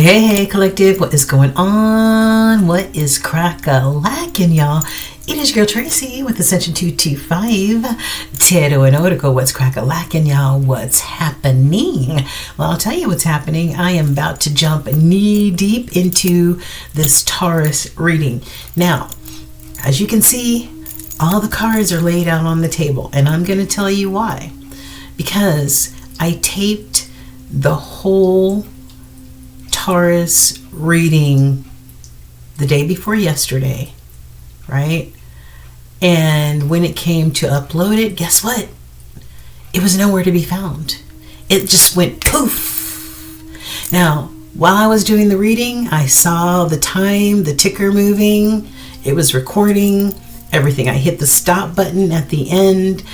Hey, collective, what is going on? What is crack-a-lackin', y'all? It is your girl Tracy with Ascension 225. Tedo and Otico, what's crack-a-lackin', y'all? What's happening? Well, I'll tell you what's happening. I am about to jump knee-deep into this Taurus reading. Now, as you can see, all the cards are laid out on the table, and I'm going to tell you why. Because I taped the whole Taurus reading the day before yesterday, right? And when it came to upload it, guess what? It was nowhere to be found. It just went poof. Now, while I was doing the reading, I saw the time, the ticker moving. It was recording everything. I hit the stop button at the end.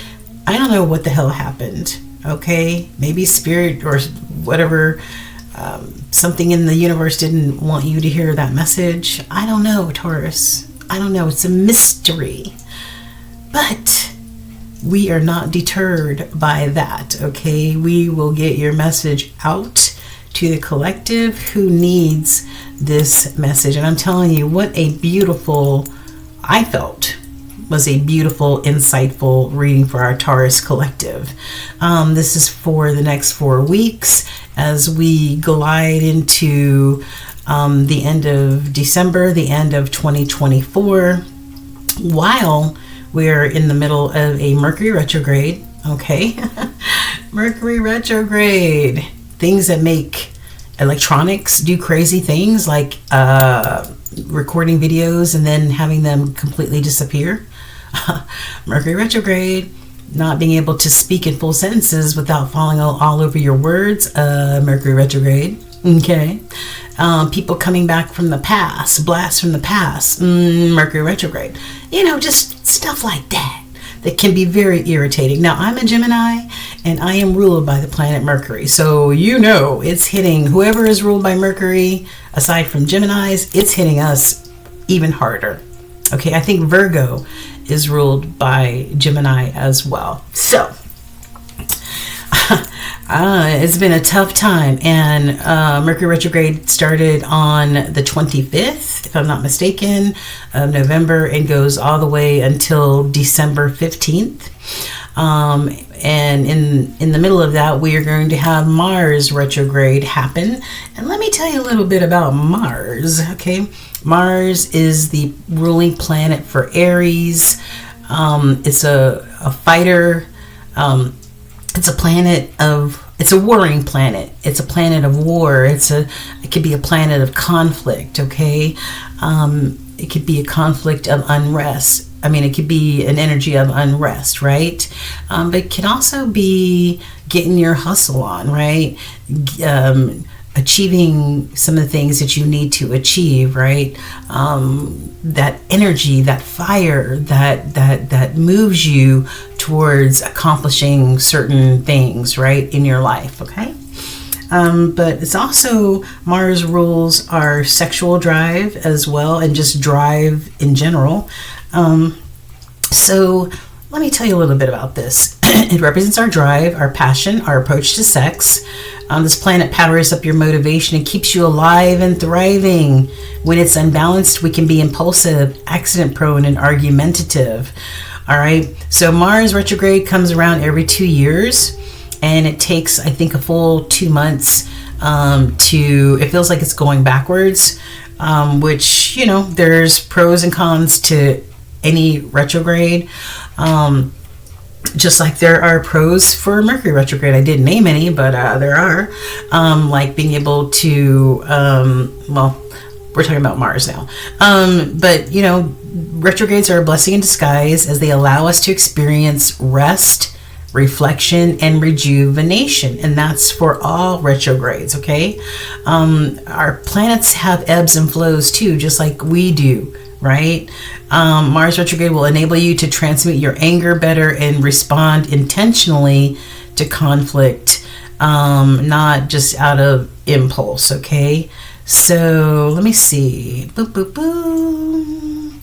I don't know what the hell happened. Okay, maybe spirit or whatever, something in the universe didn't want you to hear that message. I don't know, Taurus. I don't know. It's a mystery. But we are not deterred by that, okay? We will get your message out to the collective who needs this message. And I'm telling you, what a beautiful, I felt, was a beautiful, insightful reading for our Taurus collective. This is for the next 4 weeks as we glide into the end of December, the end of 2024, while we're in the middle of a Mercury retrograde, okay? Mercury retrograde. Things that make electronics do crazy things like recording videos and then having them completely disappear. Mercury retrograde, not being able to speak in full sentences without falling all over your words. Mercury retrograde. Okay. People coming back from the past, blasts from the past. Mercury retrograde. You know, just stuff like that can be very irritating. Now, I'm a Gemini and I am ruled by the planet Mercury. So, you know, it's hitting whoever is ruled by Mercury, aside from Geminis, it's hitting us even harder. Okay, I think Virgo is ruled by Gemini as well. So, it's been a tough time, and Mercury retrograde started on the 25th, if I'm not mistaken, of November, and goes all the way until December 15th. And in the middle of that, we are going to have Mars retrograde happen. And let me tell you a little bit about Mars, okay? Mars is the ruling planet for Aries. It's a fighter. It's a planet of, it's a warring planet. It's a planet of war. It could be a planet of conflict, okay? It could be a conflict of unrest. I mean, it could be an energy of unrest, right? But it can also be getting your hustle on, right? Achieving some of the things that you need to achieve, right? That energy, that fire, that moves you towards accomplishing certain things, right, in your life, okay? But it's also, Mars rules our sexual drive as well, and just drive in general. So let me tell you a little bit about this. It represents our drive, our passion, our approach to sex. This planet powers up your motivation and keeps you alive and thriving. When it's unbalanced, we can be impulsive, accident-prone, and argumentative. All right. So Mars retrograde comes around every 2 years, and it takes, I think, a full 2 months it feels like it's going backwards, which, you know, there's pros and cons to any retrograde. Just like there are pros for Mercury retrograde. I didn't name any, but there are. Like being able to, well, we're talking about Mars now. But, you know, retrogrades are a blessing in disguise as they allow us to experience rest, reflection, and rejuvenation. And that's for all retrogrades, okay? Our planets have ebbs and flows too, just like we do, right? Mars retrograde will enable you to transmit your anger better and respond intentionally to conflict, not just out of impulse, okay? So let me see. Boop, boop, boop.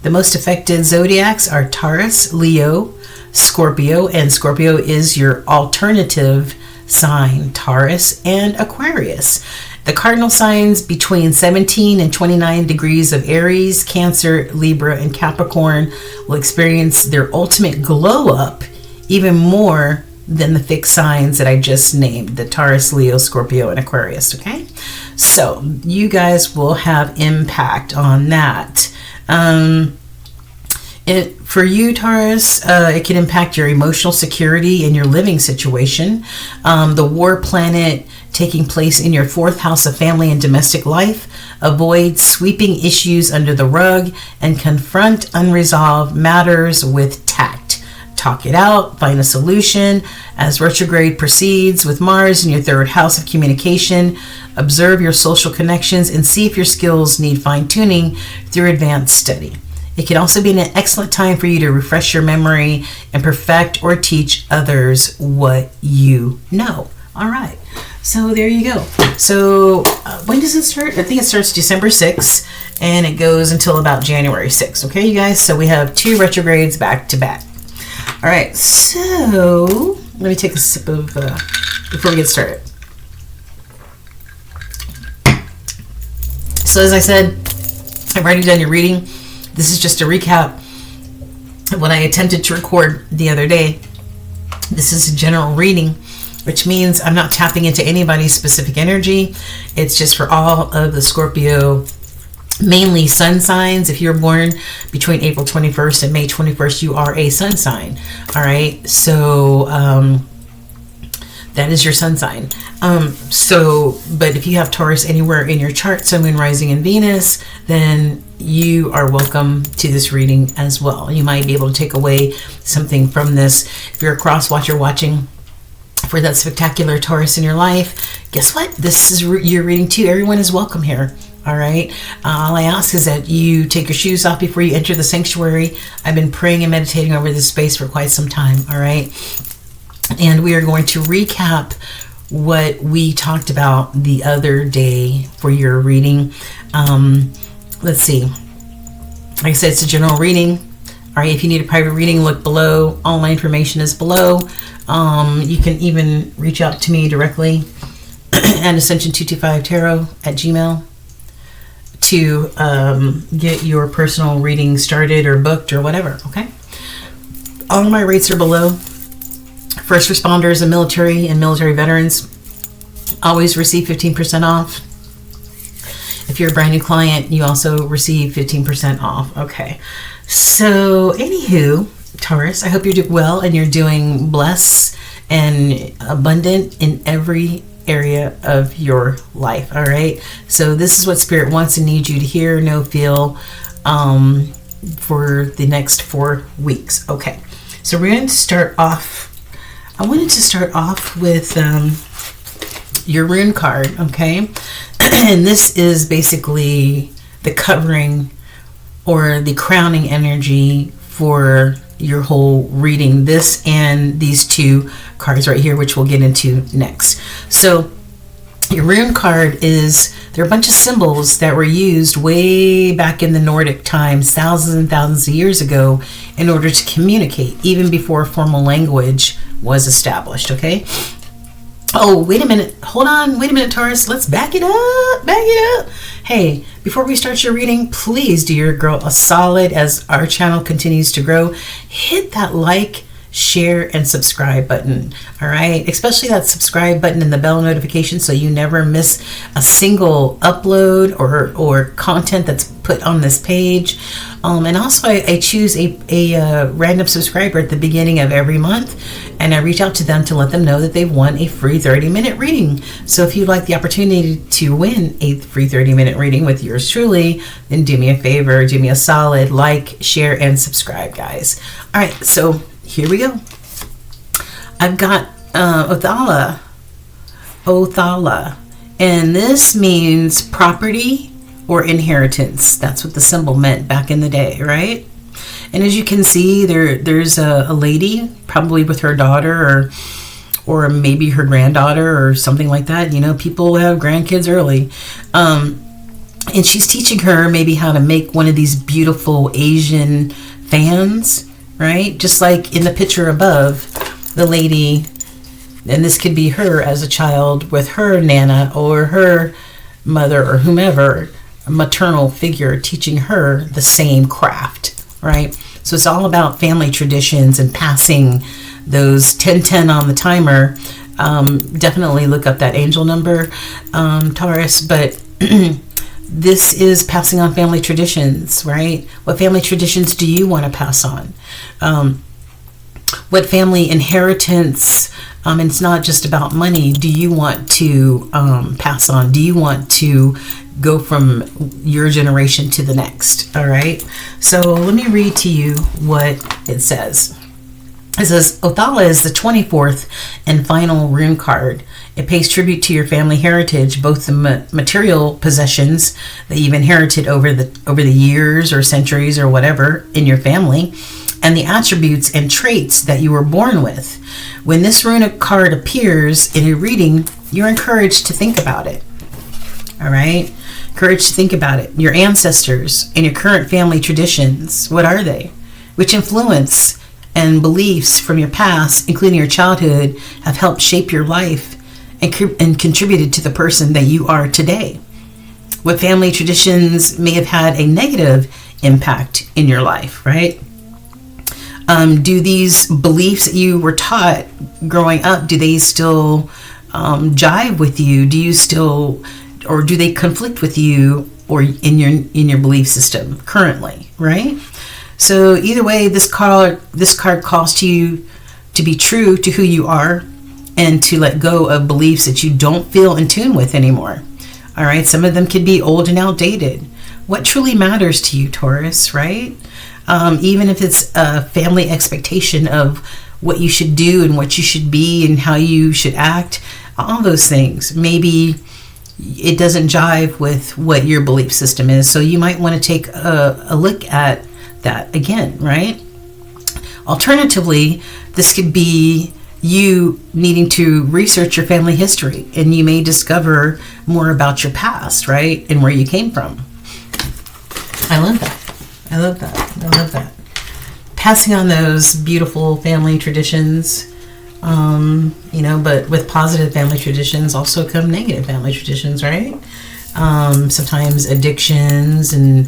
The most affected zodiacs are Taurus, Leo, Scorpio, and Scorpio is your alternative sign, Taurus, and Aquarius. The cardinal signs between 17 and 29 degrees of Aries, Cancer, Libra, and Capricorn will experience their ultimate glow up even more than the fixed signs that I just named, the Taurus, Leo, Scorpio, and Aquarius, okay? So you guys will have impact on that. For you, Taurus, it can impact your emotional security in your living situation. The war planet taking place in your 4th house of family and domestic life. Avoid sweeping issues under the rug and confront unresolved matters with tact. Talk it out, find a solution. As retrograde proceeds with Mars in your 3rd house of communication, observe your social connections and see if your skills need fine-tuning through advanced study. It can also be an excellent time for you to refresh your memory and perfect or teach others what you know. All right, so there you go. So when does it start? I think it starts December 6th and it goes until about January 6th. Okay, you guys? So we have 2 retrogrades back to back. All right, so let me take a sip of, before we get started. So as I said, I've already done your reading. This is just a recap of what I attempted to record the other day. This is a general reading, which means I'm not tapping into anybody's specific energy. It's just for all of the Scorpio, mainly sun signs. If you're born between April 21st and May 21st, you are a sun sign. All right, so that is your sun sign. But if you have Taurus anywhere in your chart, Sun, Moon, Rising, and Venus, then you are welcome to this reading as well. You might be able to take away something from this. If you're a cross watcher watching for that spectacular Taurus in your life, guess what? This is your reading too. Everyone is welcome here. All right. All I ask is that you take your shoes off before you enter the sanctuary. I've been praying and meditating over this space for quite some time. All right. And we are going to recap what we talked about the other day for your reading. Let's see. Like I said, it's a general reading. All right, if you need a private reading, look below. All my information is below. You can even reach out to me directly at ascension225tarot@gmail to get your personal reading started or booked or whatever, okay? All of my rates are below. First responders and military veterans always receive 15% off. If you're a brand new client, you also receive 15% off. Okay. So, anywho, Taurus, I hope you're doing well and you're doing blessed and abundant in every area of your life. All right. So, this is what Spirit wants and needs you to hear, know, feel for the next 4 weeks. Okay. So, we're going to start off. I wanted to start off with your rune card, okay? And this is basically the covering or the crowning energy for your whole reading. This and these 2 cards right here, which we'll get into next. So your rune card they're a bunch of symbols that were used way back in the Nordic times, thousands and thousands of years ago, in order to communicate, even before formal language was established, okay? Oh, wait a minute. Hold on. Wait a minute, Taurus. Let's back it up. Back it up. Hey, before we start your reading, please do your girl a solid as our channel continues to grow. Hit that like, share, and subscribe button. All right? Especially that subscribe button and the bell notification so you never miss a single upload or content that's put on this page. And also I choose a random subscriber at the beginning of every month, and I reach out to them to let them know that they've won a free 30-minute reading. So if you'd like the opportunity to win a free 30-minute reading with yours truly, then do me a favor, do me a solid, like, share, and subscribe, guys. All right, so here we go. I've got Othala, and this means property or inheritance. That's what the symbol meant back in the day, right? And as you can see, there's a lady, probably with her daughter or maybe her granddaughter or something like that. You know, people have grandkids early. And she's teaching her maybe how to make one of these beautiful Asian fans, right? Just like in the picture above, the lady, and this could be her as a child with her Nana or her mother or whomever, a maternal figure, teaching her the same craft, right? So it's all about family traditions and passing those 1010 on the timer. Definitely look up that angel number, Taurus, but this is passing on family traditions, right? What family traditions do you want to pass on? What family inheritance, and it's not just about money, do you want to pass on? Do you want to go from your generation to the next? All right. So let me read to you what it says. It says, Othala is the 24th and final rune card. It pays tribute to your family heritage, both the material possessions that you've inherited over the years or centuries or whatever in your family, and the attributes and traits that you were born with. When this runic card appears in a reading, you're encouraged to think about it. All right? Encouraged to think about it. Your ancestors and your current family traditions, what are they? Which influence and beliefs from your past, including your childhood, have helped shape your life and contributed to the person that you are today? What family traditions may have had a negative impact in your life, right? Do these beliefs that you were taught growing up, do they still jive with you? Do you still, or do they conflict with you or in your belief system currently, right? So either way, this card calls to you to be true to who you are and to let go of beliefs that you don't feel in tune with anymore. All right, some of them could be old and outdated. What truly matters to you, Taurus, right? Even if it's a family expectation of what you should do and what you should be and how you should act, all those things. Maybe it doesn't jive with what your belief system is. So you might want to take a look at that again, right? Alternatively, this could be you needing to research your family history, and you may discover more about your past, right? And where you came from. I love that. I love that. I love that. Passing on those beautiful family traditions, but with positive family traditions also come negative family traditions, right? Sometimes addictions and,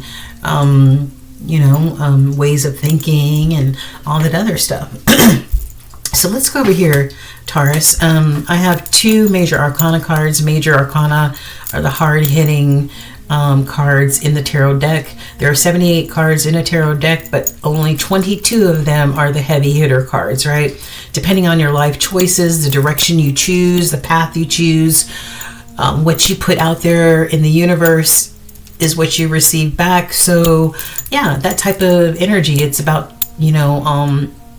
ways of thinking and all that other stuff. So let's go over here, Taurus. I have two major arcana cards. Major arcana are the hard-hitting cards in the tarot deck. There are 78 cards in a tarot deck, but only 22 of them are the heavy hitter cards, right? Depending on your life choices, the direction you choose, the path you choose, what you put out there in the universe is what you receive back. So yeah, that type of energy. It's about,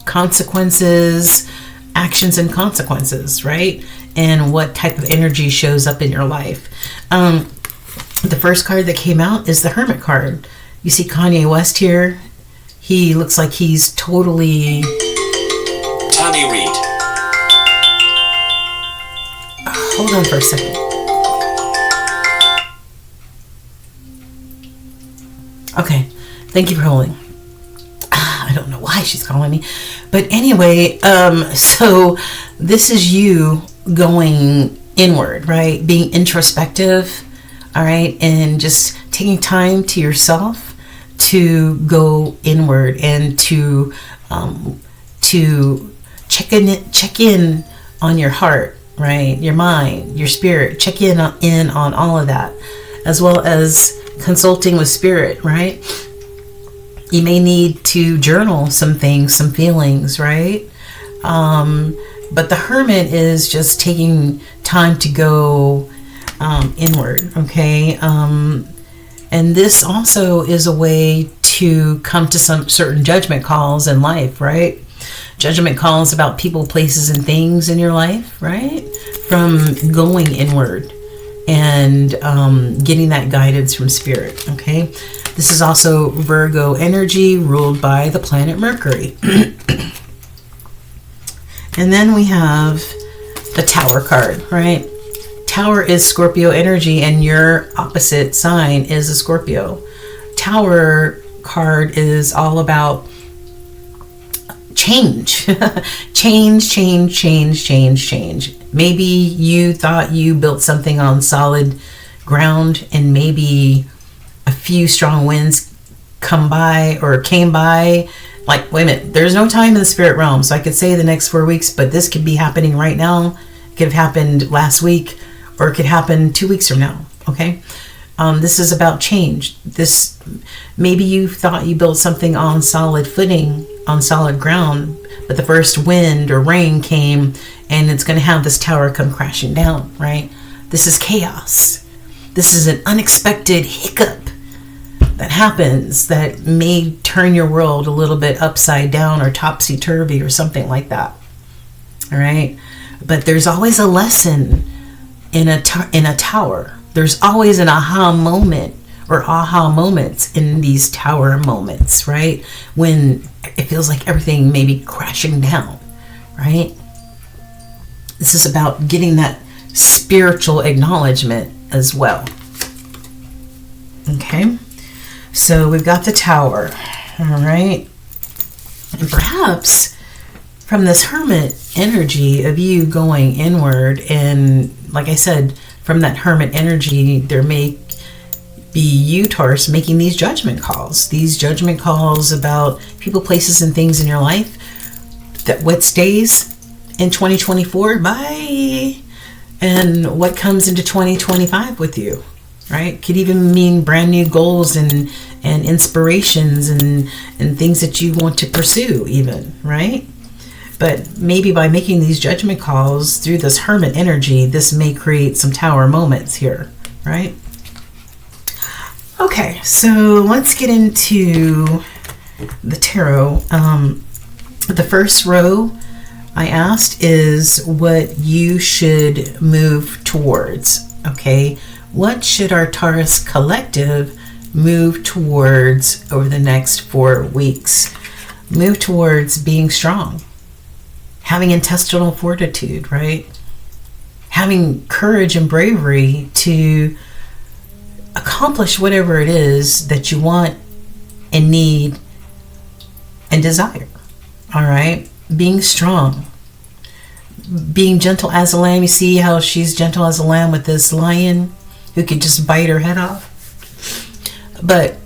consequences, actions and consequences, right? And what type of energy shows up in your life. The first card that came out is the Hermit card. You see Kanye West here. He looks like he's totally... Tommy Reed. Hold on for a second. Okay, thank you for holding. I don't know why she's calling me. But anyway, so this is you going inward, right? Being introspective, all right? And just taking time to yourself to go inward and to check in on your heart, right? Your mind, your spirit. Check in on all of that, as well as consulting with spirit, right? You may need to journal some things, some feelings, right? But the Hermit is just taking time to go inward, okay? And this also is a way to come to some certain judgment calls in life, right? Judgment calls about people, places, and things in your life, right? From going inward and getting that guidance from spirit, okay? This is also Virgo energy ruled by the planet Mercury. And then we have the Tower card, right? Tower is Scorpio energy, and your opposite sign is a Scorpio. Tower card is all about change. change. Maybe you thought you built something on solid ground and maybe a few strong winds came by. Like, wait a minute, there's no time in the spirit realm, so I could say the next 4 weeks, but this could be happening right now. It could have happened last week, or it could happen 2 weeks from now. Okay, this is about change. This, maybe you thought you built something on solid footing, on solid ground, but the first wind or rain came, and it's going to have this tower come crashing down. Right? This is chaos. This is an unexpected hiccup that happens that may turn your world a little bit upside down or topsy-turvy or something like that. All right? But there's always a lesson in a tower. There's always an aha moment or aha moments in these tower moments, right? When it feels like everything may be crashing down, right? This is about getting that spiritual acknowledgement as well. Okay? So we've got the tower, all right? And perhaps from this hermit energy of you going inward, and like I said, from that hermit energy, there may be you, Taurus, making these judgment calls. These judgment calls about people, places, and things in your life. That what stays in 2024, bye. And what comes into 2025 with you. Right? Could even mean brand new goals and inspirations and things that you want to pursue even, right? But maybe by making these judgment calls through this hermit energy, this may create some tower moments here, right? Okay, so let's get into the tarot. The first row I asked is what you should move towards, okay? What should our Taurus collective move towards over the next 4 weeks? Move towards being strong, having intestinal fortitude, right? Having courage and bravery to accomplish whatever it is that you want and need and desire, all right? Being strong, being gentle as a lamb. You see how she's gentle as a lamb with this lion who could just bite her head off. But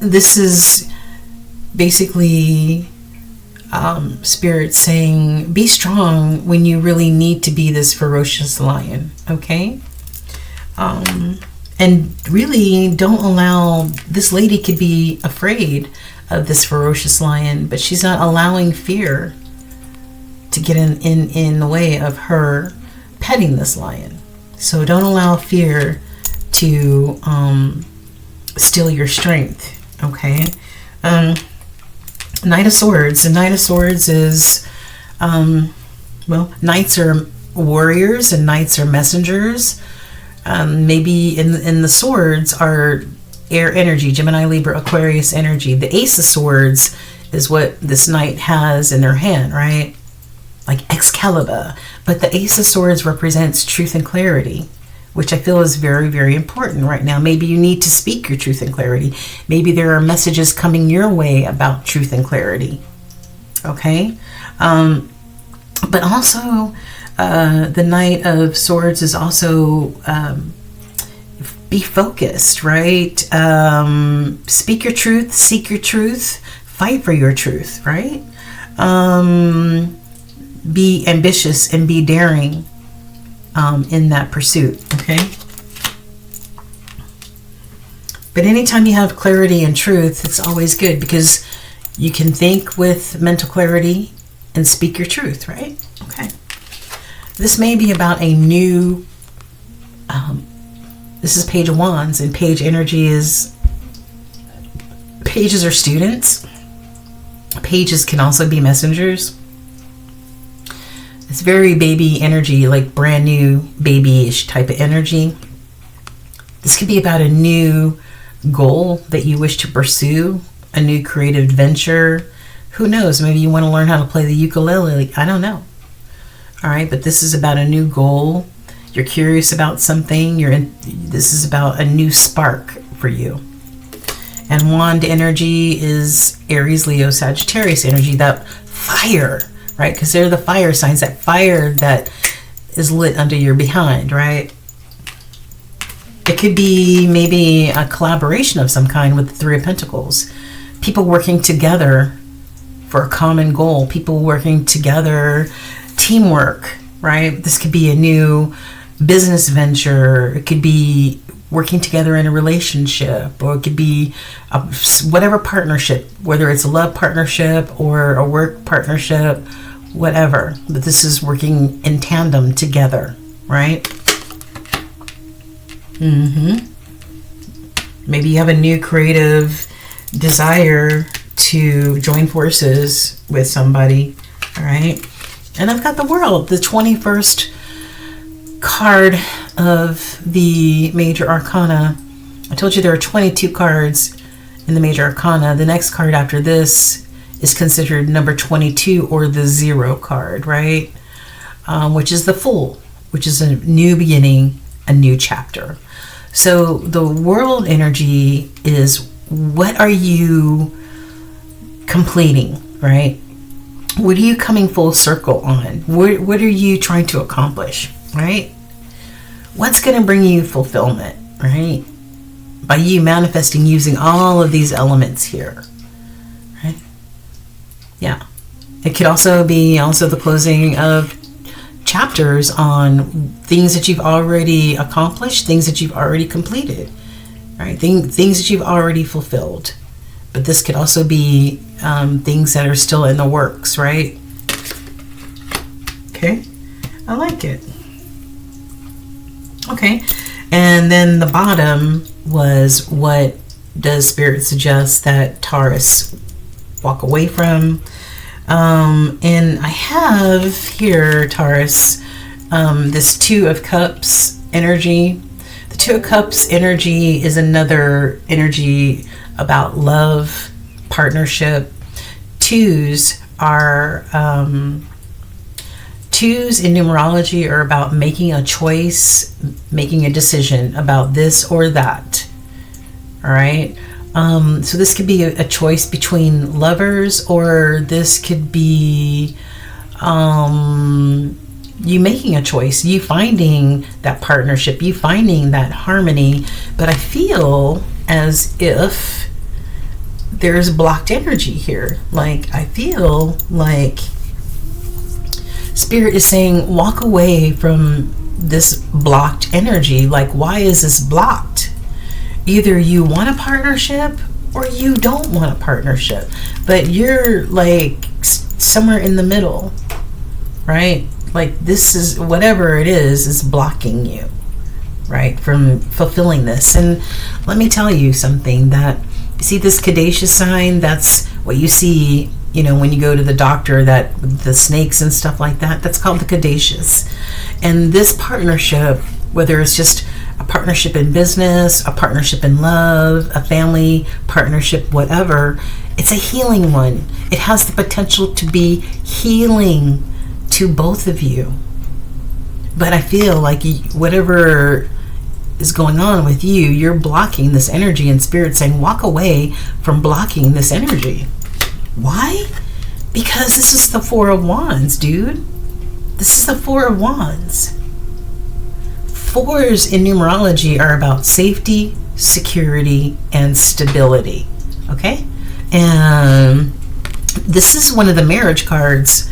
this is basically Spirit saying, be strong when you really need to be this ferocious lion, okay? And really don't allow, this lady could be afraid of this ferocious lion, but she's not allowing fear to get in the way of her petting this lion. So don't allow fear to steal your strength, okay? Knight of Swords. The Knight of Swords is, well, knights are warriors and knights are messengers. Maybe in the swords are air energy, Gemini, Libra, Aquarius energy. The Ace of Swords is what this knight has in their hand, right? Like Excalibur. But the Ace of Swords represents truth and clarity, which I feel is very, very important right now. Maybe you need to speak your truth and clarity. Maybe there are messages coming your way about truth and clarity. Okay? But also, the Knight of Swords is also be focused, right? Speak your truth, seek your truth, fight for your truth, right? Be ambitious and be daring in that pursuit, okay? But anytime you have clarity and truth, it's always good because you can think with mental clarity and speak your truth, right? Okay. This may be about a new, this is Page of Wands, and Page energy is, pages are students. Pages can also be messengers. It's very baby energy, like brand new babyish type of energy. This could be about a new goal that you wish to pursue, a new creative venture. Who knows? Maybe you want to learn how to play the ukulele. I don't know. All right, but this is about a new goal. You're curious about something. This is about a new spark for you. And Wand energy is Aries, Leo, Sagittarius energy, that fire, right? Because they're the fire signs, that fire that is lit under your behind, right? It could be maybe a collaboration of some kind with the Three of Pentacles. People working together for a common goal. People working together, teamwork, right? This could be a new business venture. It could be working together in a relationship, or it could be whatever partnership, whether it's a love partnership or a work partnership, whatever. But this is working in tandem together, right? Maybe you have a new creative desire to join forces with somebody, all right? And I've got the World, the 21st card of the Major Arcana. I told you there are 22 cards in the Major Arcana. The next card after this is considered number 22, or the 0 card, right? Which is the Fool, which is a new beginning, a new chapter. So the World energy is, what are you completing, right? What are you coming full circle on? What are you trying to accomplish, right? What's going to bring you fulfillment, right? By you manifesting using all of these elements here, right? Yeah. It could also be the closing of chapters on things that you've already accomplished, things that you've already completed, right? Things that you've already fulfilled. But this could also be things that are still in the works, right? Okay, I like it. Okay, and then the bottom was, what does Spirit suggest that Taurus walk away from? And I have here, Taurus, this Two of Cups energy. The Two of Cups energy is another energy about love, partnership. Twos in numerology are about making a choice, making a decision about this or that. All right. So this could be a choice between lovers, or this could be you making a choice, you finding that partnership, you finding that harmony. But I feel as if there's blocked energy here. Like, I feel like Spirit is saying, walk away from this blocked energy. Like, why is this blocked? Either you want a partnership or you don't want a partnership, but you're like somewhere in the middle, right? Like, this is, whatever it is blocking you, right, from fulfilling this. And let me tell you something, that you see this caduceus sign, that's what you see, you know, when you go to the doctor, that the snakes and stuff like that, that's called the caduceus. And this partnership, whether it's just a partnership in business, a partnership in love, a family partnership, whatever, it's a healing one. It has the potential to be healing to both of you. But I feel like whatever is going on with you, you're blocking this energy, and Spirit saying, walk away from blocking this energy. Why? Because this is the Four of Wands, dude. This is the Four of Wands. Fours in numerology are about safety, security, and stability. Okay? And this is one of the marriage cards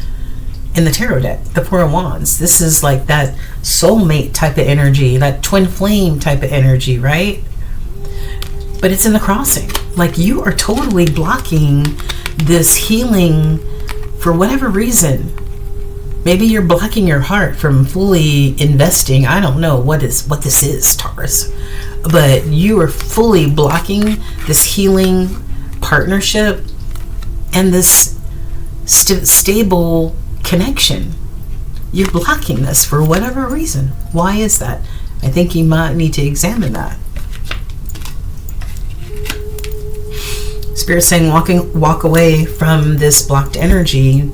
in the tarot deck, the Four of Wands. This is like that soulmate type of energy, that twin flame type of energy, right? But it's in the crossing. Like, you are totally blocking this healing for whatever reason. Maybe you're blocking your heart from fully investing. I don't know what this is, Taurus. But you are fully blocking this healing partnership and this stable connection. You're blocking this for whatever reason. Why is that? I think you might need to examine that. Spirit's saying walk away from this blocked energy.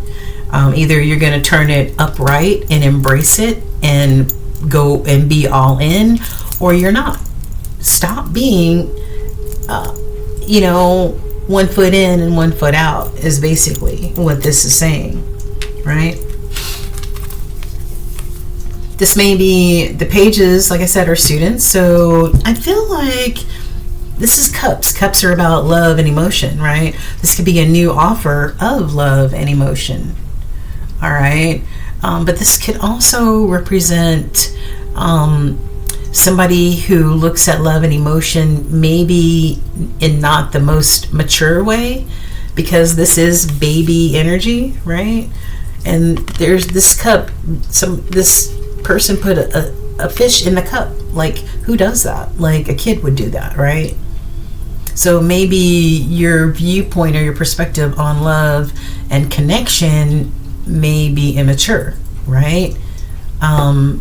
Either you're going to turn it upright and embrace it and go and be all in, or you're not. Stop being, 1 foot in and 1 foot out is basically what this is saying, right? This may be the pages, like I said, are students. So I feel like this is cups. Cups are about love and emotion, right? This could be a new offer of love and emotion. All right. But this could also represent somebody who looks at love and emotion maybe in not the most mature way, because this is baby energy, right? And there's this cup, this person put a fish in the cup. Like, who does that? Like, a kid would do that, right? So maybe your viewpoint or your perspective on love and connection may be immature, right?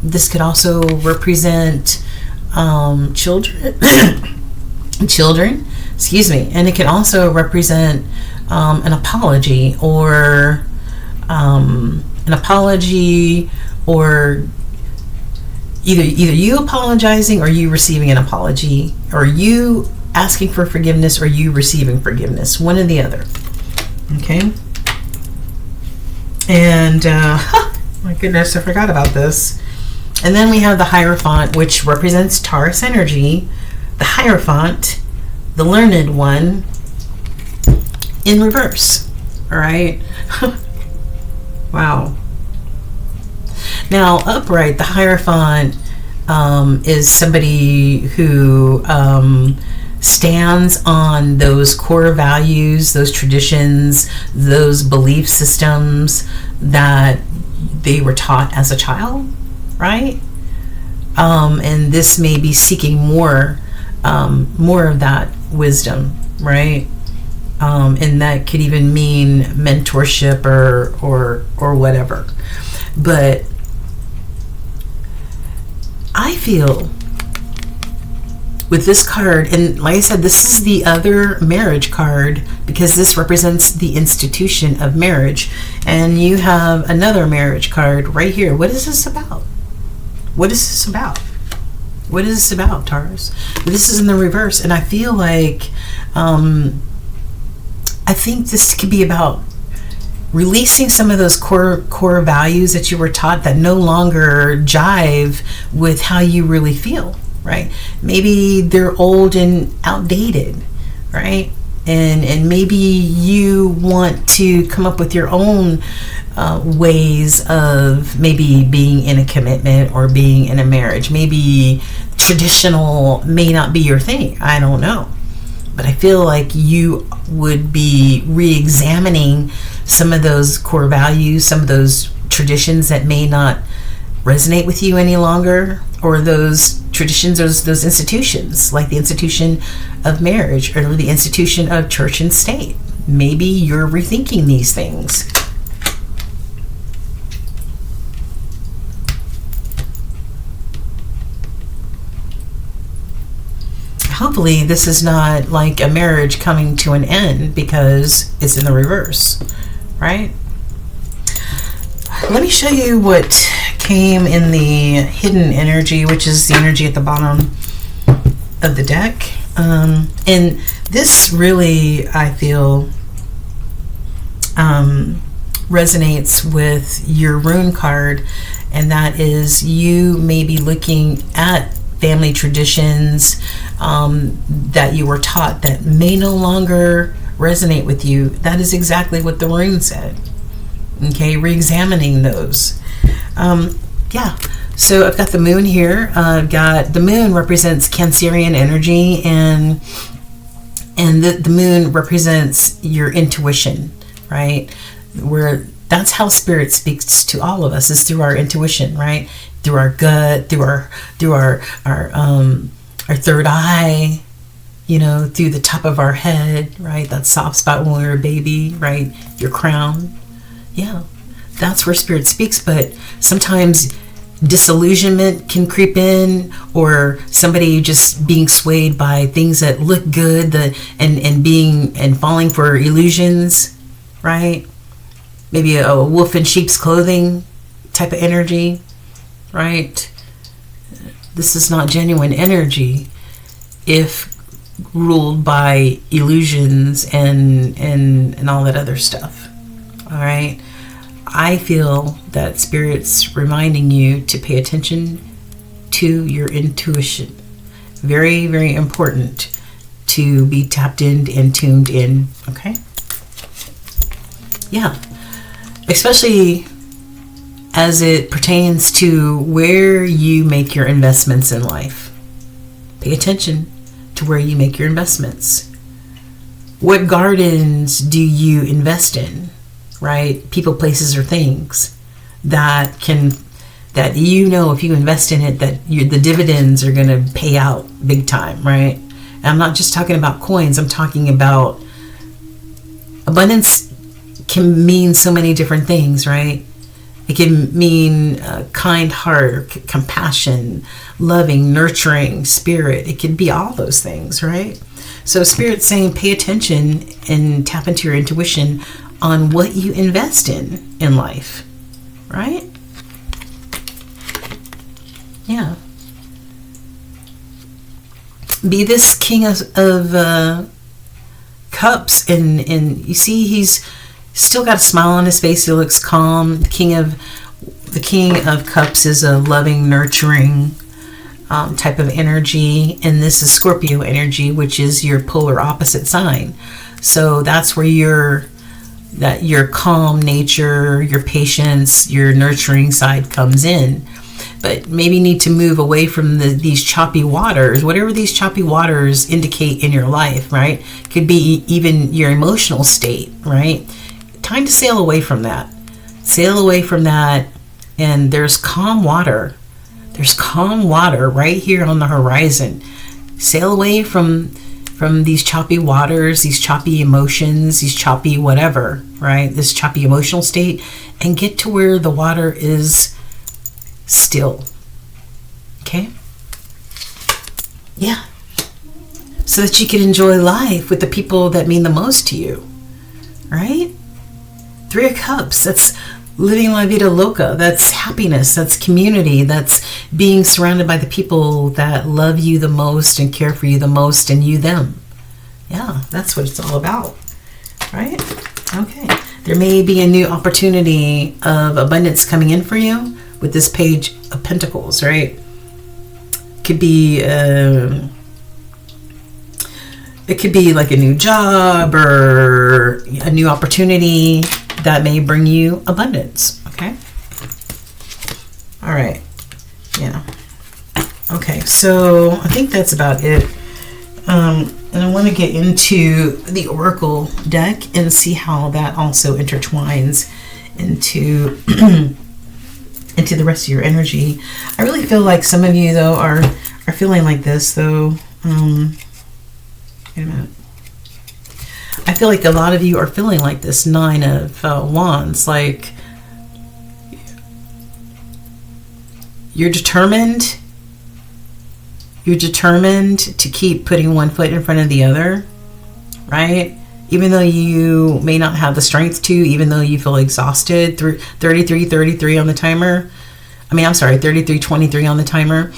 This could also represent children, excuse me, and it can also represent an apology or either you apologizing or you receiving an apology, or you asking for forgiveness or you receiving forgiveness, one or the other. Okay. And my goodness, I forgot about this. And then we have the Hierophant, which represents Taurus energy. The Hierophant, the learned one, in reverse. All right. Wow. Now, upright, the Hierophant is somebody who stands on those core values, those traditions, those belief systems that they were taught as a child, right? And this may be seeking more of that wisdom, right? And that could even mean mentorship or whatever. But I feel with this card, and like I said, this is the other marriage card because this represents the institution of marriage, and you have another marriage card right here. What is this about? What is this about? What is this about, Taurus? This is in the reverse, and I feel like I think this could be about releasing some of those core values that you were taught that no longer jive with how you really feel, right? Maybe they're old and outdated, right? And maybe you want to come up with your own ways of maybe being in a commitment or being in a marriage. Maybe traditional may not be your thing. I don't know. But I feel like you would be re-examining some of those core values, some of those traditions that may not resonate with you any longer, or those traditions, those institutions, like the institution of marriage or the institution of church and state. Maybe you're rethinking these things. Hopefully this is not like a marriage coming to an end because it's in the reverse, right? Let me show you what came in the hidden energy, which is the energy at the bottom of the deck. And this really, I feel, resonates with your rune card, and that is you may be looking at family traditions that you were taught that may no longer resonate with you. That is exactly what the rune said. Okay, re-examining those. Yeah, so I've got the moon here. I've got the moon represents Cancerian energy, and the moon represents your intuition, right? That's how spirit speaks to all of us, is through our intuition, right? Through our gut, through our third eye, through the top of our head, right? That soft spot when we were a baby, right? Your crown. Yeah, that's where spirit speaks. But sometimes disillusionment can creep in, or somebody just being swayed by things that look good, and falling for illusions, right? Maybe a wolf in sheep's clothing type of energy, right? This is not genuine energy if ruled by illusions and all that other stuff. All right. I feel that Spirit's reminding you to pay attention to your intuition. Very, very important to be tapped in and tuned in, okay? Yeah. Especially as it pertains to where you make your investments in life. Pay attention to where you make your investments. What gardens do you invest in, right? People, places, or things that you know if you invest in it that the dividends are going to pay out big time, right? And I'm not just talking about coins. I'm talking about abundance. Can mean so many different things, right? It can mean kind heart, compassion, loving, nurturing spirit. It can be all those things, right? So Spirit's saying pay attention and tap into your intuition on what you invest in life, right? Yeah. Be this King of Cups, and you see he's still got a smile on his face. He looks calm. The King of Cups is a loving, nurturing type of energy, and this is Scorpio energy, which is your polar opposite sign. So that's where your calm nature, your patience, your nurturing side comes in. But maybe need to move away from these choppy waters, whatever these choppy waters indicate in your life, right? Could be even your emotional state, right? Time to sail away from that. Sail away from that, and there's calm water. There's calm water right here on the horizon. Sail away from these choppy waters, these choppy emotions, these choppy whatever, right? This choppy emotional state, and get to where the water is still. Okay? Yeah. So that you can enjoy life with the people that mean the most to you. Right? 3 of Cups. That's living la vida loca. That's happiness. That's community. That's being surrounded by the people that love you the most and care for you the most, and you them. Yeah, that's what it's all about. Right? Okay. There may be a new opportunity of abundance coming in for you with this Page of Pentacles, right? Could be it could be like a new job or a new opportunity that may bring you abundance. Okay. All right. Yeah. Okay. So I think that's about it. And I want to get into the Oracle deck and see how that also intertwines into into the rest of your energy. I really feel like some of you though are feeling like this though. Wait a minute. I feel like a lot of you are feeling like this 9 of Wands, like you're determined to keep putting one foot in front of the other, right? Even though you may not have the strength to, even though you feel exhausted. 33 on the timer. I mean, I'm sorry, 33:23 on the timer.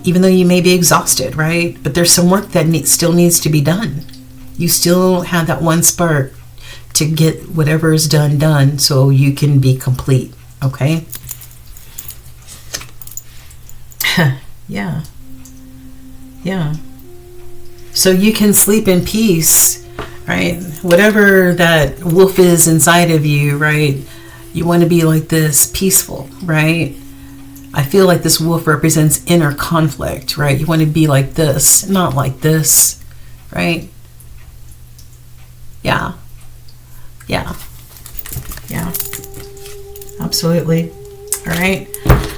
Even though you may be exhausted, right? But there's some work that still needs to be done. You still have that one spark to get whatever is done so you can be complete, okay? Yeah. Yeah. So you can sleep in peace, right? Whatever that wolf is inside of you, right? You want to be like this, peaceful, right? I feel like this wolf represents inner conflict, right? You want to be like this, not like this, right? Yeah. Yeah. Yeah. Absolutely. All right.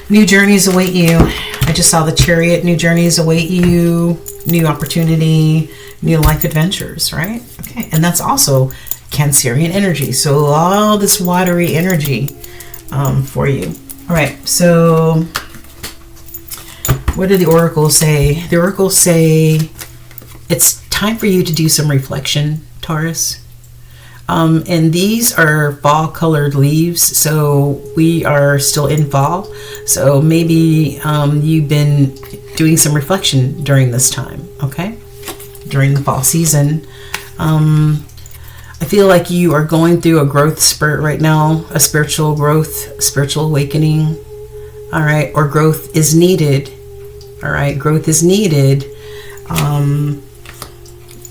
New journeys await you. I just saw the Chariot. New journeys await you. New opportunity. New life adventures, right? Okay. And that's also Cancerian energy. So all this watery energy for you. All right. So what did the oracles say? The oracles say it's time for you to do some reflection, Taurus. And these are fall colored leaves, so we are still in fall. So maybe you've been doing some reflection during this time, okay? During the fall season. I feel like you are going through a growth spurt right now, a spiritual growth, spiritual awakening. All right, or growth is needed. All right, growth is needed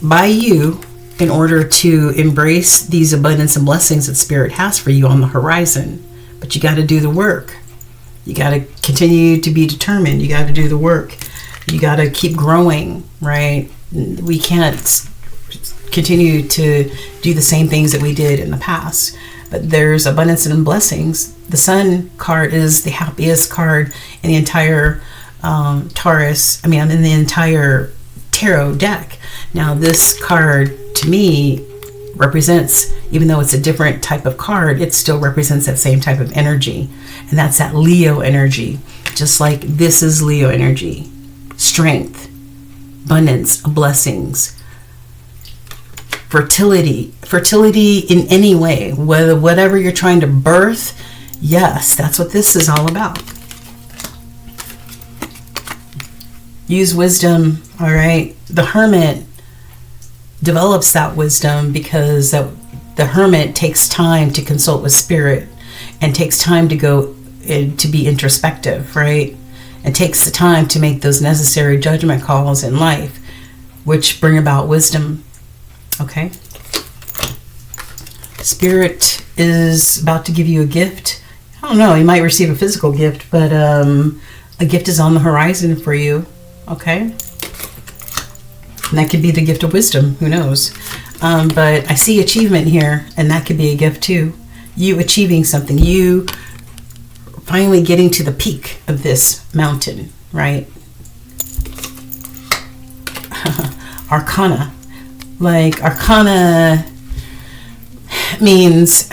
by you in order to embrace these abundance and blessings that Spirit has for you on the horizon. But you got to do the work. You got to continue to be determined. You got to do the work. You got to keep growing, right? We can't continue to do the same things that we did in the past. But there's abundance and blessings. The Sun card is the happiest card in the entire in the entire tarot deck. Now, this card to me represents, even though it's a different type of card, it still represents that same type of energy. And that's that Leo energy. Just like this is Leo energy. Strength, abundance, blessings, fertility in any way, whatever you're trying to birth. Yes, that's what this is all about. Use wisdom, all right? The Hermit develops that wisdom because the Hermit takes time to consult with Spirit and takes time to go to be introspective, right? And takes the time to make those necessary judgment calls in life, which bring about wisdom, okay? Spirit is about to give you a gift. I don't know, you might receive a physical gift, but a gift is on the horizon for you, okay? And that could be the gift of wisdom, who knows? But I see achievement here, and that could be a gift too. You achieving something, you finally getting to the peak of this mountain, right? Arcana. Like, Arcana means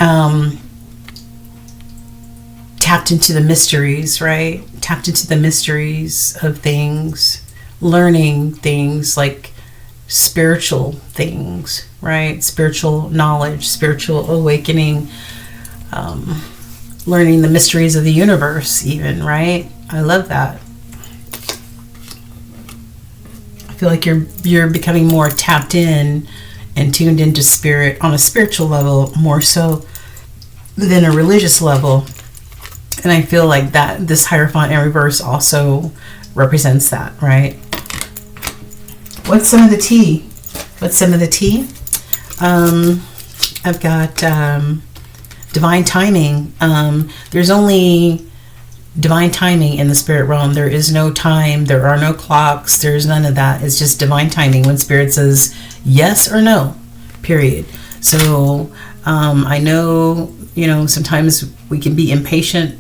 tapped into the mysteries, right? Tapped into the mysteries of things, learning things like spiritual things, right? Spiritual knowledge, spiritual awakening, learning the mysteries of the universe even, right? I love that. I feel like you're becoming more tapped in and tuned into Spirit on a spiritual level more so than a religious level. And I feel like that this Hierophant in reverse also represents that, right? What's some of the tea? What's some of the tea? I've got divine timing. There's only divine timing in the spirit realm. There is no time. There are no clocks. There's none of that. It's just divine timing when Spirit says yes or no, period. So I know, sometimes we can be impatient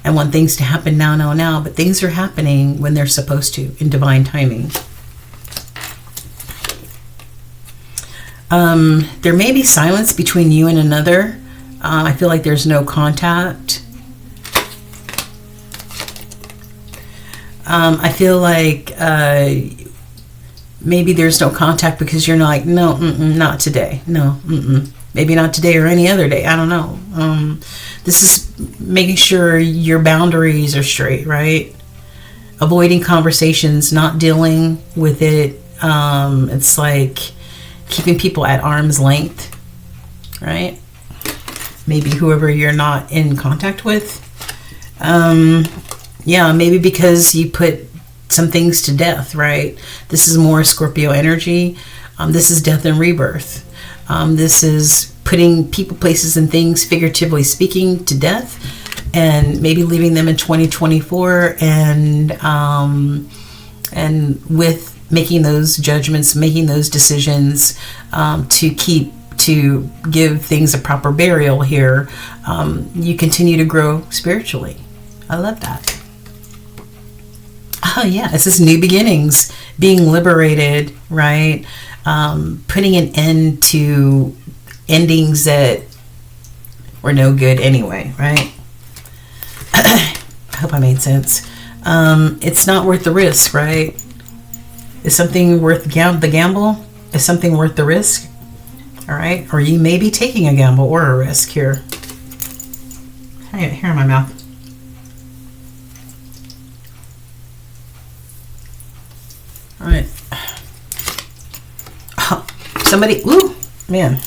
and want things to happen now, but things are happening when they're supposed to in divine timing. There may be silence between you and another. I feel like there's no contact. I feel like maybe there's no contact because you're not like, no, not today. No, maybe not today or any other day. I don't know. This is making sure your boundaries are straight, right? Avoiding conversations, not dealing with it. It's like keeping people at arm's length, right? Maybe whoever you're not in contact with. Yeah, maybe because you put some things to death, right? This is more Scorpio energy. This is death and rebirth. This is putting people, places, and things, figuratively speaking, to death, and maybe leaving them in 2024, and with making those judgments, making those decisions to give things a proper burial here. You continue to grow spiritually. I love that. Oh yeah, this is new beginnings, being liberated, right? Putting an end to endings that were no good anyway, right? I hope I made sense. It's not worth the risk, right? Is something worth the gamble? Is something worth the risk? All right, or you may be taking a gamble or a risk here. Hey, hair in my mouth. All right. Somebody, ooh, man.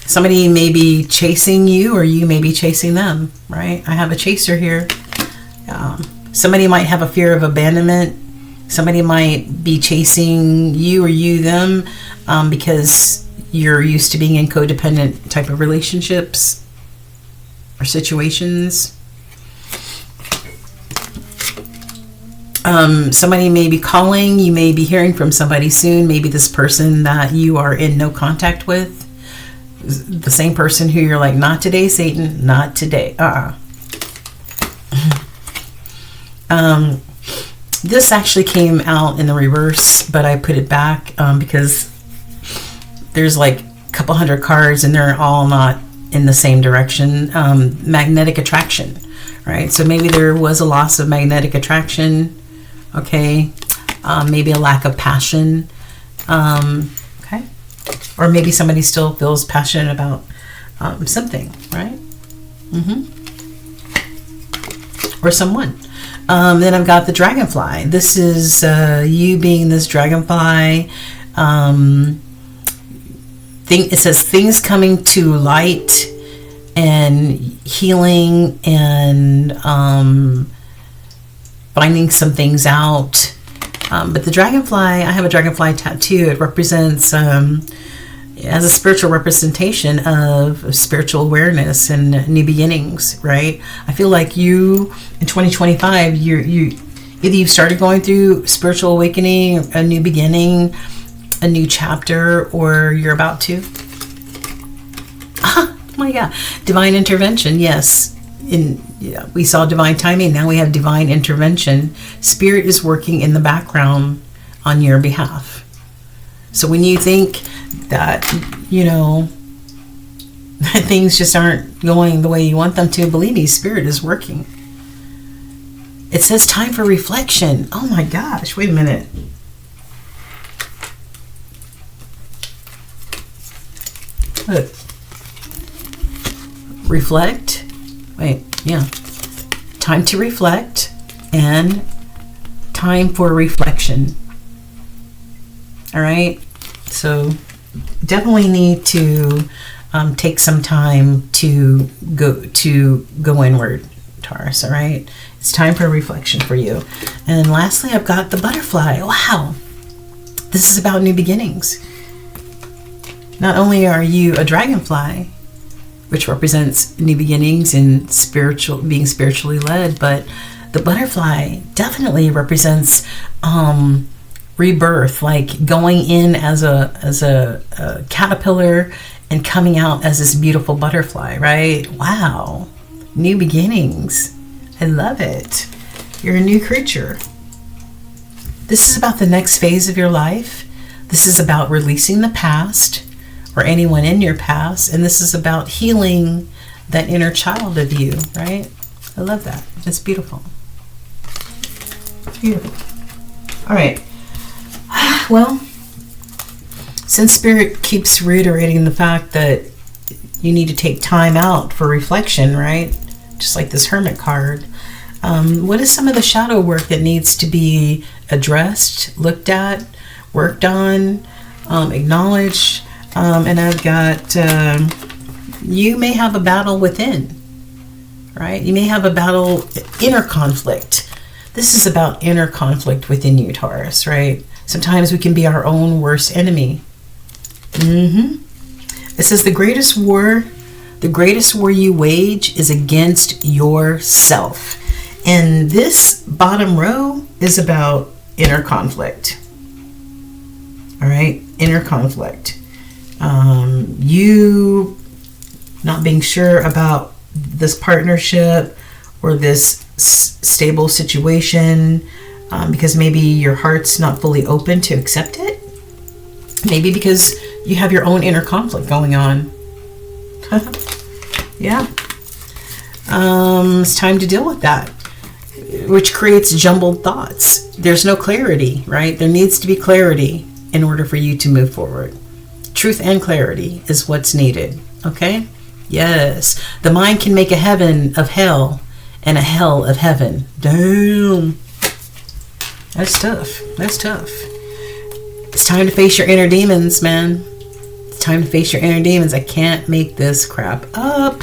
Somebody may be chasing you, or you may be chasing them, right? I have a chaser here. Somebody might have a fear of abandonment. Somebody might be chasing you or you them because you're used to being in codependent type of relationships or situations. Somebody may be calling. You may be hearing from somebody soon. Maybe this person that you are in no contact with. The same person who you're like, not today, Satan, not today. This actually came out in the reverse, but I put it back because there's like a couple hundred cards and they're all not in the same direction. Magnetic attraction, right? So maybe there was a loss of magnetic attraction. Okay. Maybe a lack of passion. Okay. Or maybe somebody still feels passionate about something, right? Or someone. Then I've got the dragonfly. This is you being this dragonfly. It says things coming to light and healing and finding some things out. But the dragonfly, I have a dragonfly tattoo. It represents as a spiritual representation of spiritual awareness and new beginnings, right? I feel like you in 2025, you either you've started going through spiritual awakening, a new beginning, a new chapter, or you're about to. Oh my God, divine intervention, yes. We saw divine timing, now we have divine intervention. Spirit is working in the background on your behalf. So when you think that, things just aren't going the way you want them to, believe me, Spirit is working. It says time for reflection. Oh my gosh, wait a minute. Look. Reflect. Wait, yeah. Time to reflect and time for reflection. All right. So definitely need to take some time to go inward, Taurus. All right. It's time for reflection for you. And lastly, I've got the butterfly. Wow. This is about new beginnings. Not only are you a dragonfly, which represents new beginnings and being spiritually led, but the butterfly definitely represents rebirth, like going in as a caterpillar and coming out as this beautiful butterfly, right? Wow. New beginnings. I love it. You're a new creature. This is about the next phase of your life. This is about releasing the past or anyone in your past, and this is about healing that inner child of you, right? I love that. It's beautiful. Beautiful. All right. Well, since Spirit keeps reiterating the fact that you need to take time out for reflection, right? Just like this Hermit card. What is some of the shadow work that needs to be addressed, looked at, worked on, acknowledged? And I've got, you may have a battle within, right? You may have a battle, inner conflict. This is about inner conflict within you, Taurus, right? Sometimes we can be our own worst enemy. It says the greatest war you wage is against yourself. And this bottom row is about inner conflict. All right, inner conflict. You not being sure about this partnership or this stable situation because maybe your heart's not fully open to accept it. Maybe because you have your own inner conflict going on. Yeah. It's time to deal with that, which creates jumbled thoughts. There's no clarity, right? There needs to be clarity in order for you to move forward. Truth and clarity is what's needed. Okay? Yes. The mind can make a heaven of hell and a hell of heaven. Damn. That's tough. That's tough. It's time to face your inner demons, man. It's time to face your inner demons. I can't make this crap up.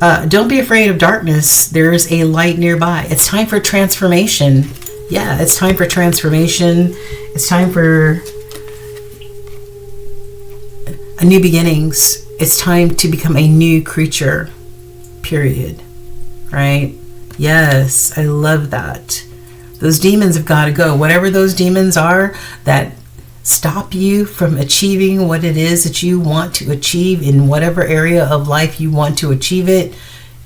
Don't be afraid of darkness. There's a light nearby. It's time for transformation. Yeah, it's time for transformation. It's time for a new beginnings. It's time to become a new creature. Period. Right? Yes, I love that. Those demons have got to go. Whatever those demons are that stop you from achieving what it is that you want to achieve in whatever area of life you want to achieve it,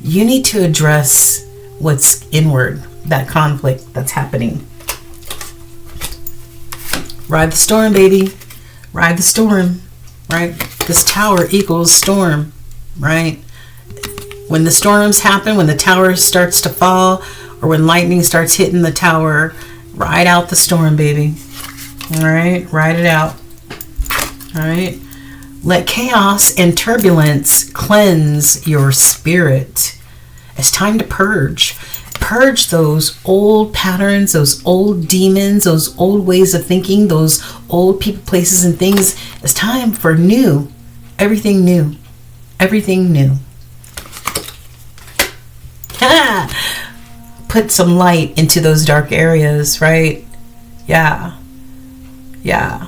you need to address what's inward, that conflict that's happening. Ride the storm, baby. Ride the storm, right? This tower equals storm, right? When the storms happen, when the tower starts to fall, or when lightning starts hitting the tower, ride out the storm, baby. All right, ride it out. All right, let chaos and turbulence cleanse your spirit. It's time to purge. Purge those old patterns, those old demons, those old ways of thinking, those old people, places, and things. It's time for new. Everything new. Everything new. Put some light into those dark areas, right? Yeah. Yeah.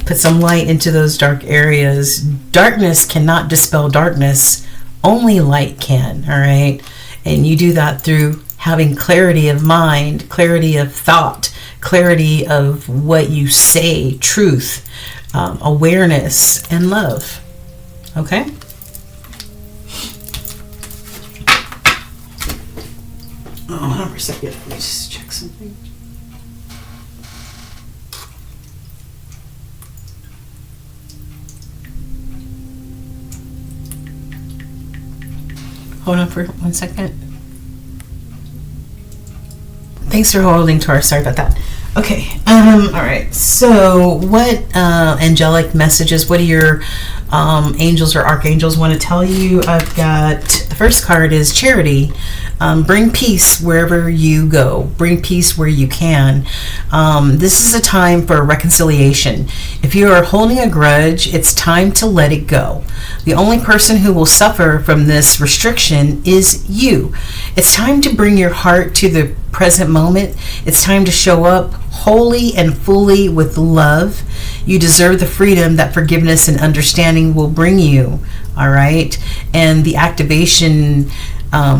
Put some light into those dark areas. Darkness cannot dispel darkness. Only light can, all right? And you do that through having clarity of mind, clarity of thought, clarity of what you say, truth, awareness, and love. Okay? Oh, hold on for a second. Let me just check something. Hold on for 1 second. Thanks for holding, Taurus. Sorry about that. Okay. All right. So, what angelic messages? What do your angels or archangels want to tell you? I've got the first card is Charity. Bring peace wherever you go. Bring peace where you can. This is a time for reconciliation. If you are holding a grudge, it's time to let it go. The only person who will suffer from this restriction is you. It's time to bring your heart to the present moment. It's time to show up wholly and fully with love. You deserve the freedom that forgiveness and understanding will bring you. All right. And the activation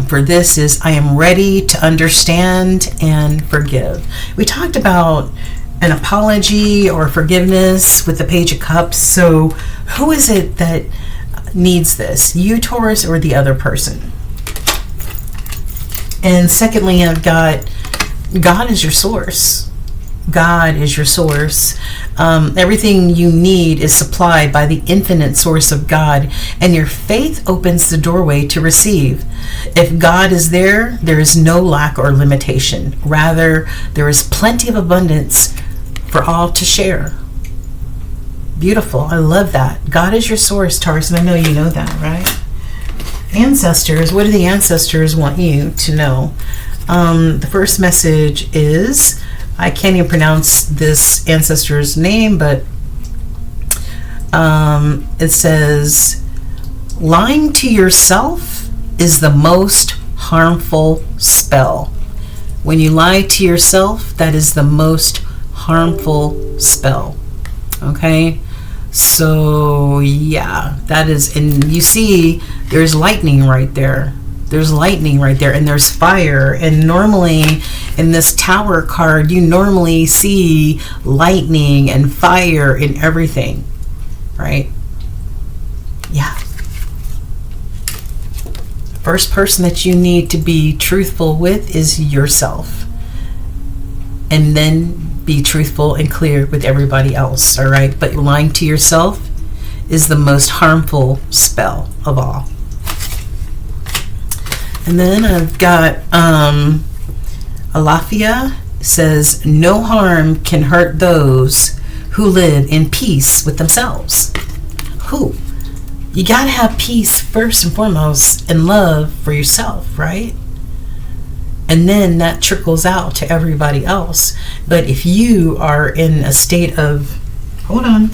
for this is I am ready to understand and forgive. We talked about an apology or forgiveness with the Page of Cups. So who is it that needs this? You, Taurus, or the other person? And secondly, I've got God is your source. God is your source. Everything you need is supplied by the infinite source of God, and your faith opens the doorway to receive. If God is there, there is no lack or limitation. Rather, there is plenty of abundance for all to share. Beautiful. I love that. God is your source, Taurus, and I know you know that, right? Ancestors, what do the ancestors want you to know? The first message is, I can't even pronounce this ancestor's name, but it says, lying to yourself is the most harmful spell. When you lie to yourself, that is the most harmful spell. Okay? So, yeah, that is, and you see, there's lightning right there. There's lightning right there, and there's fire. And normally in this Tower card, you normally see lightning and fire in everything, right? Yeah. First person that you need to be truthful with is yourself. And then be truthful and clear with everybody else, all right? But lying to yourself is the most harmful spell of all. And then I've got Alafia says, no harm can hurt those who live in peace with themselves. Who? You got to have peace first and foremost and love for yourself, right? And then that trickles out to everybody else. But if you are in a state of, hold on.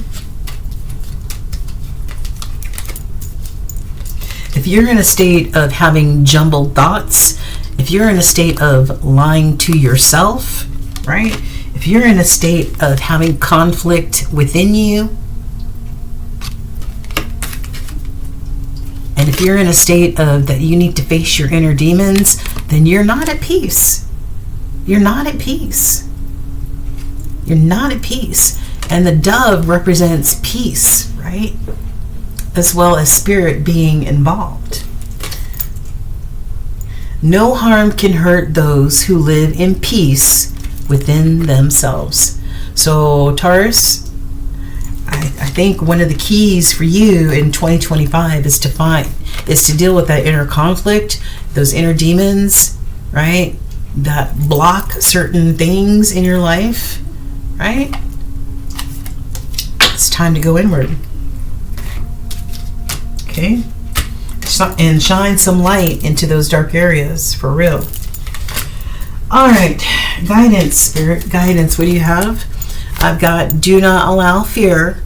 you're in a state of having jumbled thoughts, if you're in a state of lying to yourself, right? If you're in a state of having conflict within you, and if you're in a state of that you need to face your inner demons, then you're not at peace. You're not at peace. You're not at peace. And the dove represents peace, right? As well as spirit being involved. No harm can hurt those who live in peace within themselves. So Taurus, I think one of the keys for you in 2025 is to deal with that inner conflict, those inner demons, right? That block certain things in your life, right? It's time to go inward. Okay? And shine some light into those dark areas, for real. All right, guidance, spirit, guidance. What do you have? I've got, do not allow fear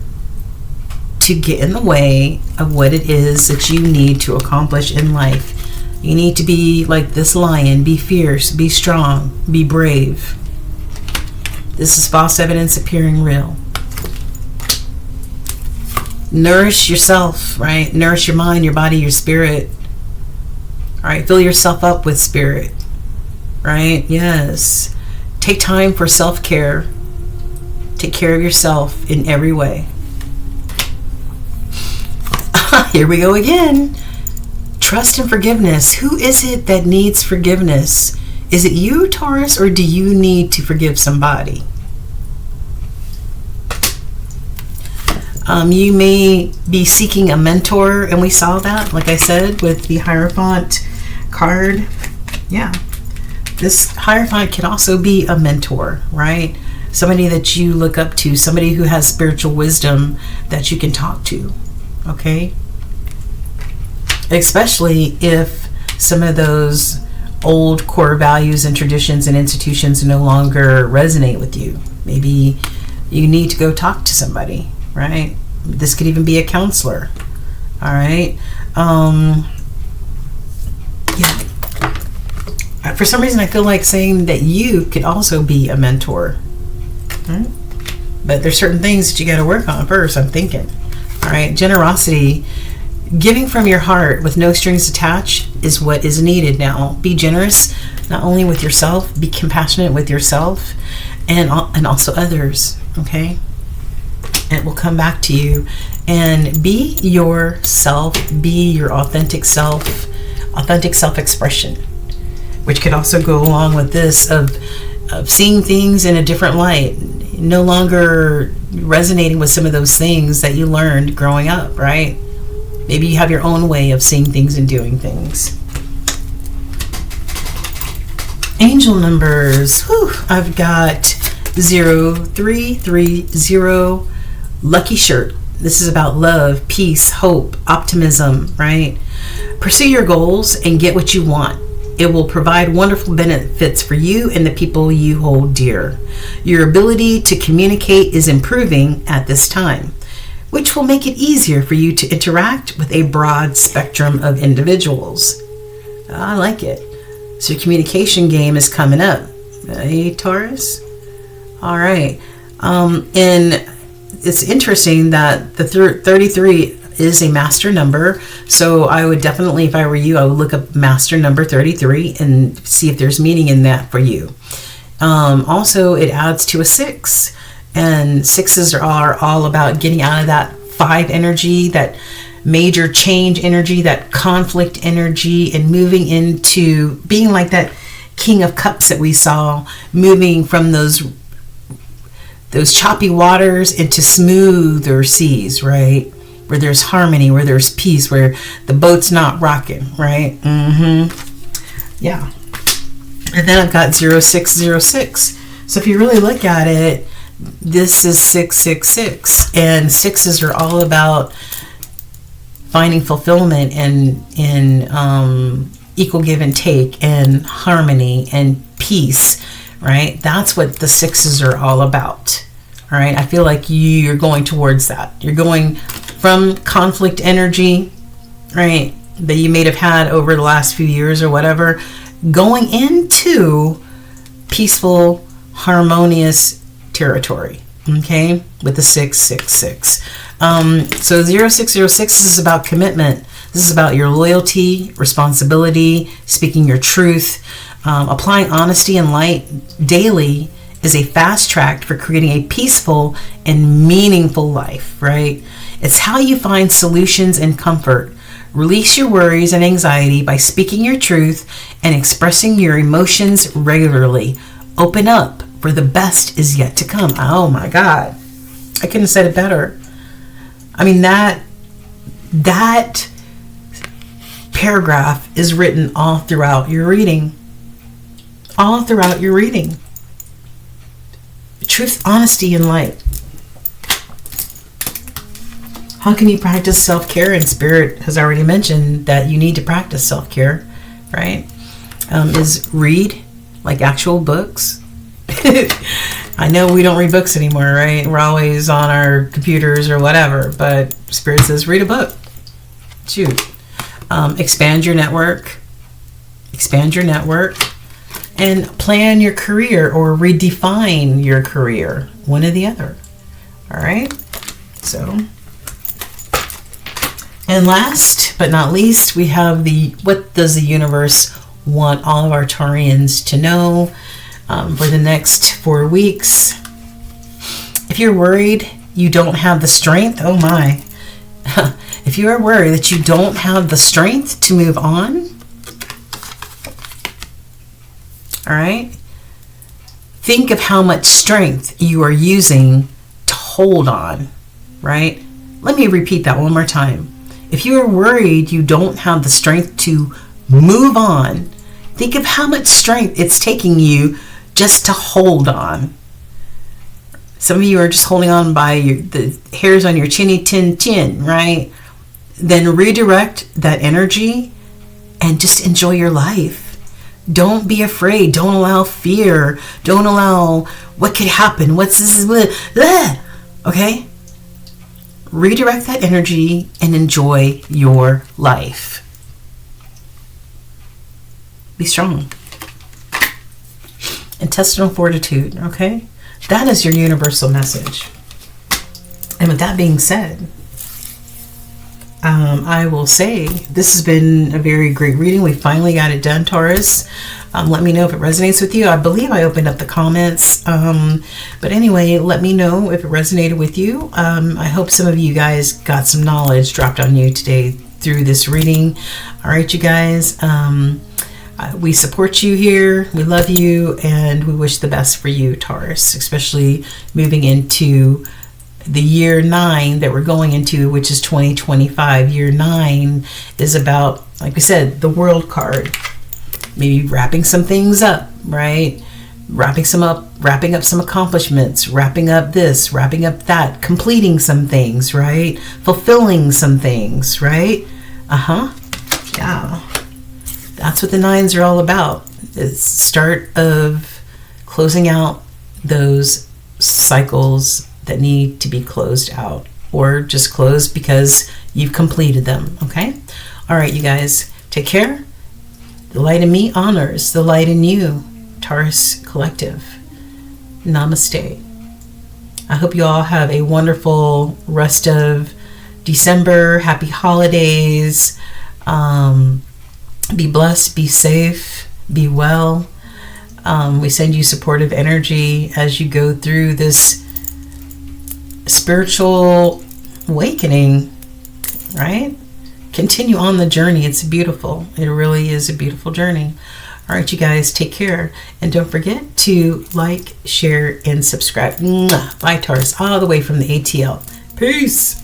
to get in the way of what it is that you need to accomplish in life. You need to be like this lion, be fierce, be strong, be brave. This is false evidence appearing real. Nourish yourself, right? Nourish your mind, your body, your spirit. All right, fill yourself up with spirit, right? Yes. Take time for self-care. Take care of yourself in every way. Here we go again. Trust and forgiveness. Who is it that needs forgiveness? Is it you, Taurus, or do you need to forgive somebody? You may be seeking a mentor, and we saw that, like I said, with the Hierophant card. Yeah. This Hierophant can also be a mentor, right? Somebody that you look up to, somebody who has spiritual wisdom that you can talk to, okay? Especially if some of those old core values and traditions and institutions no longer resonate with you. Maybe you need to go talk to somebody, right? This could even be a counselor. All right. Yeah. For some reason, I feel like saying that you could also be a mentor. Right? But there's certain things that you got to work on first, I'm thinking. All right. Generosity. Giving from your heart with no strings attached is what is needed now. Be generous, not only with yourself, be compassionate with yourself and also others, okay? And it will come back to you. And be yourself, be your authentic self-expression, which could also go along with this of seeing things in a different light, no longer resonating with some of those things that you learned growing up, right? Maybe you have your own way of seeing things and doing things. Angel numbers. Whew, I've got 0330, lucky shirt. This is about love, peace, hope, optimism, right? Pursue your goals and get what you want. It will provide wonderful benefits for you and the people you hold dear. Your ability to communicate is improving at this time, which will make it easier for you to interact with a broad spectrum of individuals. I like it. So your communication game is coming up. Hey, Taurus? All right. And it's interesting that the 33 is a master number. So I would definitely, if I were you, I would look up master number 33 and see if there's meaning in that for you. Also, it adds to a 6. And 6s are all about getting out of that 5 energy, that major change energy, that conflict energy, and moving into being like that King of Cups that we saw, moving from those choppy waters into smoother seas, right? Where there's harmony, where there's peace, where the boat's not rocking, right? Yeah. And then I've got 0606. So if you really look at it, this is 666, and 6s are all about finding fulfillment and in equal give and take and harmony and peace, right? That's what the 6s are all about. All right, I feel like you're going towards that. You're going from conflict energy, right, that you may have had over the last few years or whatever, going into peaceful, harmonious territory. Okay, with the 666. So 0606 is about commitment. This is about your loyalty, responsibility, speaking your truth, applying honesty and light daily is a fast track for creating a peaceful and meaningful life, right? It's how you find solutions and comfort. Release your worries and anxiety by speaking your truth and expressing your emotions regularly. Open up, for the best is yet to come. Oh my God. I couldn't have said it better. I mean, that paragraph is written all throughout your reading. All throughout your reading. Truth, honesty, and light. How can you practice self-care? And Spirit has already mentioned that you need to practice self-care, right? Is read, like actual books. I know we don't read books anymore, right? We're always on our computers or whatever, but Spirit says read a book. Shoot. Expand your network. Expand your network. And plan your career or redefine your career. One or the other. All right? So, and last but not least, we have what does the universe want all of our Taurians to know for the next 4 weeks. If you're worried you don't have the strength, oh my. If you are worried that you don't have the strength to move on, all right, think of how much strength you are using to hold on, right? Let me repeat that one more time. If you are worried you don't have the strength to move on, think of how much strength it's taking you just to hold on. Some of you are just holding on by the hairs on your chinny chin, right? Then redirect that energy and just enjoy your life. Don't be afraid. Don't allow fear. Don't allow what could happen. What's this? Blah. Okay? Redirect that energy and enjoy your life. Be strong. Intestinal fortitude, okay? That is your universal message. And with that being said, I will say this has been a very great reading. We finally got it done, Taurus. Let me know if it resonates with you. I believe I opened up the comments. But anyway, let me know if it resonated with you. I hope some of you guys got some knowledge dropped on you today through this reading. All right, you guys. We support you here. We love you. And we wish the best for you, Taurus, especially moving into the year 9 that we're going into, which is 2025. Year 9 is about, like we said, the World card. Maybe wrapping some things up, right? Wrapping up some accomplishments, wrapping up this, wrapping up that, completing some things, right? Fulfilling some things, right? Yeah. That's what the 9s are all about. It's start of closing out those cycles that need to be closed out, or just closed because you've completed them. Okay? All right, you guys, take care. The light in me honors the light in you, Taurus Collective. Namaste. I hope you all have a wonderful rest of December. Happy holidays. Be blessed, be safe, be well. We send you supportive energy as you go through this spiritual awakening, right? Continue on the journey. It's beautiful. It really is a beautiful journey. All right, you guys, take care. And don't forget to like, share, and subscribe. Bye, Taurus, all the way from the ATL. Peace.